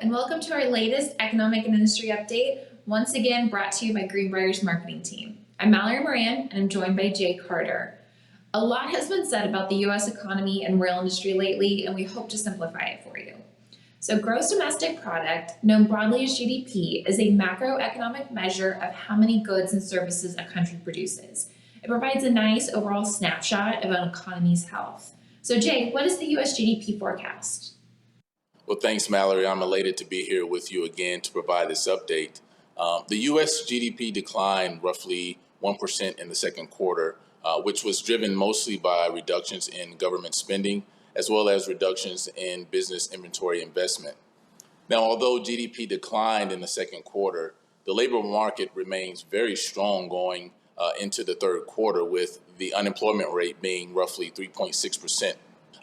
and welcome to our latest economic and industry update, once again brought to you by Greenbrier's marketing team. I'm Mallory Moran, and I'm joined by Jay Carter. A lot has been said about the U.S. economy and rail industry lately, and we hope to simplify it for you. So gross domestic product, known broadly as GDP, is a macroeconomic measure of how many goods and services a country produces. It provides a nice overall snapshot of an economy's health. So Jay, what is the U.S. GDP forecast? Well, thanks, Mallory. I'm elated to be here with you again to provide this update. The U.S. GDP declined roughly 1% in the second quarter, which was driven mostly by reductions in government spending, as well as reductions in business inventory investment. Now, although GDP declined in the second quarter, the labor market remains very strong going into the third quarter, with the unemployment rate being roughly 3.6%.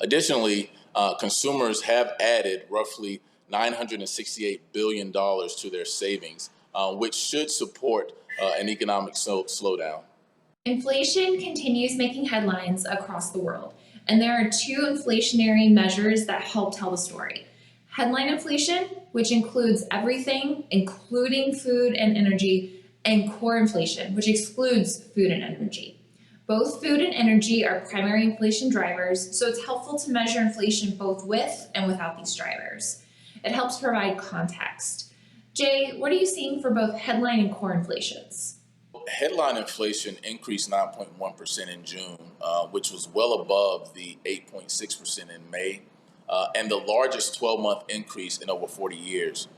Additionally, consumers have added roughly $968 billion to their savings, which should support an economic slowdown. Inflation continues making headlines across the world, and there are two inflationary measures that help tell the story. Headline inflation, which includes everything, including food and energy, and core inflation, which excludes food and energy. Both food and energy are primary inflation drivers, so it's helpful to measure inflation both with and without these drivers. It helps provide context. Jay, what are you seeing for both headline and core inflations? Headline inflation increased 9.1% in June, which was well above the 8.6% in May, and the largest 12-month increase in over 40 years.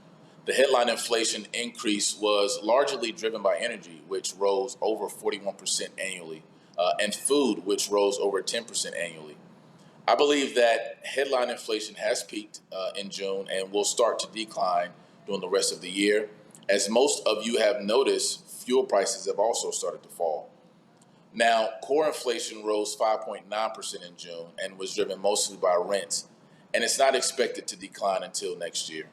The headline inflation increase was largely driven by energy, which rose over 41% annually. And food, which rose over 10% annually. I believe that headline inflation has peaked in June and will start to decline during the rest of the year. As most of you have noticed, fuel prices have also started to fall. Now, core inflation rose 5.9% in June and was driven mostly by rents, and it's not expected to decline until next year.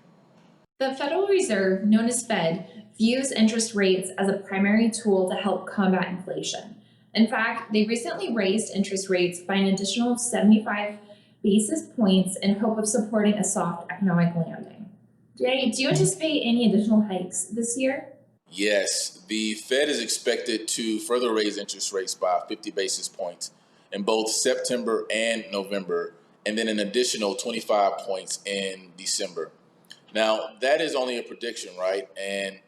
The Federal Reserve, known as Fed, views interest rates as a primary tool to help combat inflation. In fact, they recently raised interest rates by an additional 75 basis points in hope of supporting a soft economic landing. Jay, do you anticipate any additional hikes this year? Yes, the Fed is expected to further raise interest rates by 50 basis points in both September and November, and then an additional 25 points in December. Now, that is only a prediction, right? And,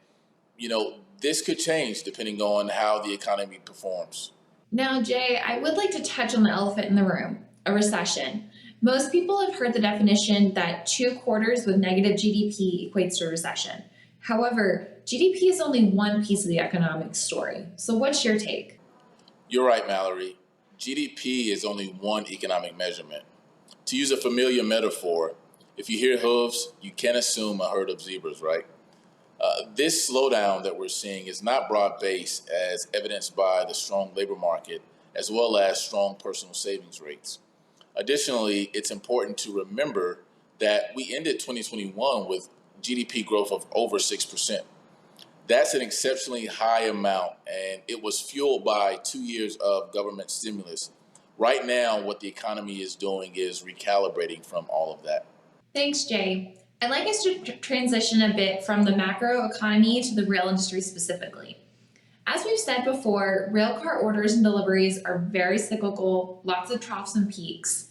this could change depending on how the economy performs. Now, Jay, I would like to touch on the elephant in the room, a recession. Most people have heard the definition that 2 quarters with negative GDP equates to a recession. However, GDP is only one piece of the economic story. So what's your take? You're right, Mallory. GDP is only one economic measurement. To use a familiar metaphor, if you hear hooves, you can't assume a herd of zebras, right? This slowdown that we're seeing is not broad-based, as evidenced by the strong labor market, as well as strong personal savings rates. Additionally, it's important to remember that we ended 2021 with GDP growth of over 6%. That's an exceptionally high amount, and it was fueled by 2 years of government stimulus. Right now, what the economy is doing is recalibrating from all of that. Thanks, Jay. I'd like us to transition a bit from the macro economy to the rail industry specifically. As we've said before, railcar orders and deliveries are very cyclical, lots of troughs and peaks.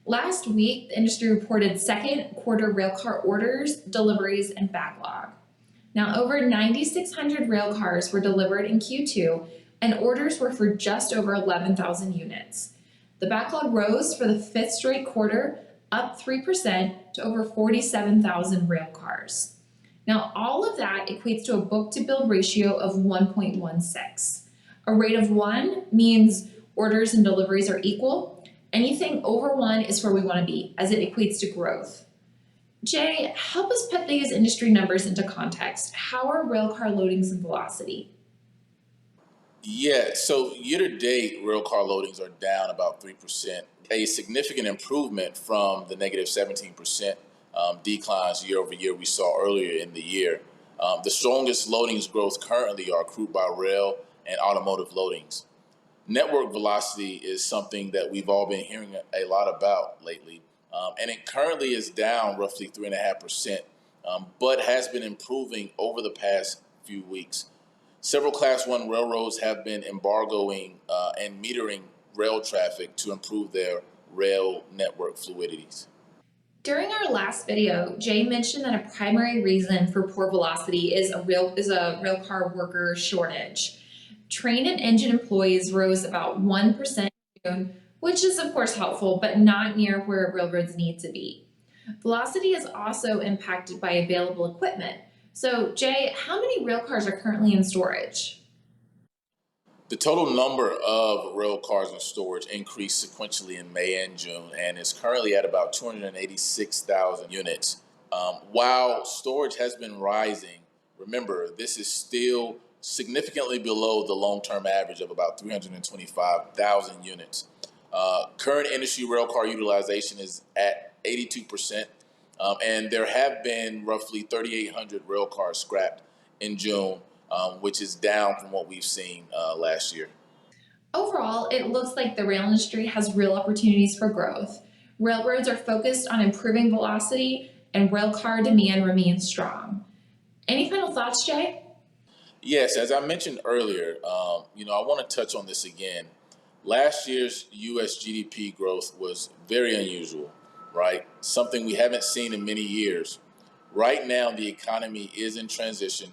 Last week, the industry reported second quarter railcar orders, deliveries, and backlog. Now, over 9,600 railcars were delivered in Q2, and orders were for just over 11,000 units. The backlog rose for the fifth straight quarter, up 3% to over 47,000 rail cars. Now, all of that equates to a book-to-build ratio of 1.16. A rate of 1 means orders and deliveries are equal. Anything over 1 is where we want to be, as it equates to growth. Jay, help us put these industry numbers into context. How are railcar loadings and velocity? Yeah, so year-to-date, railcar loadings are down about 3%, a significant improvement from the negative 17% declines year over year we saw earlier in the year. The strongest loadings growth currently are crude by rail and automotive loadings. Network velocity is something that we've all been hearing a lot about lately, and it currently is down roughly 3.5% but has been improving over the past few weeks. Several Class 1 railroads have been embargoing and metering rail traffic to improve their rail network fluidities. During our last video, Jay mentioned that a primary reason for poor velocity is a rail car worker shortage. Train and engine employees rose about 1% in June, which is of course helpful, but not near where railroads need to be. Velocity is also impacted by available equipment. So, Jay, how many rail cars are currently in storage? The total number of rail cars in storage increased sequentially in May and June and is currently at about 286,000 units. While storage has been rising, remember, this is still significantly below the long-term average of about 325,000 units. Current industry rail car utilization is at 82%, and there have been roughly 3,800 rail cars scrapped in June, which is down from what we've seen last year. Overall, it looks like the rail industry has real opportunities for growth. Railroads are focused on improving velocity, and rail car demand remains strong. Any final thoughts, Jay? Yes, as I mentioned earlier, I want to touch on this again. Last year's U.S. GDP growth was very unusual, right? Something we haven't seen in many years. Right now, the economy is in transition,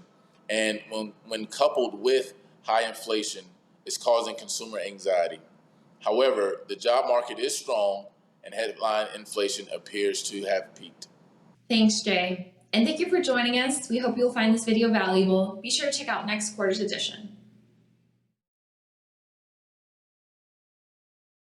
and when coupled with high inflation, it's causing consumer anxiety. However, the job market is strong, and headline inflation appears to have peaked. Thanks, Jay. And thank you for joining us. We hope you'll find this video valuable. Be sure to check out next quarter's edition.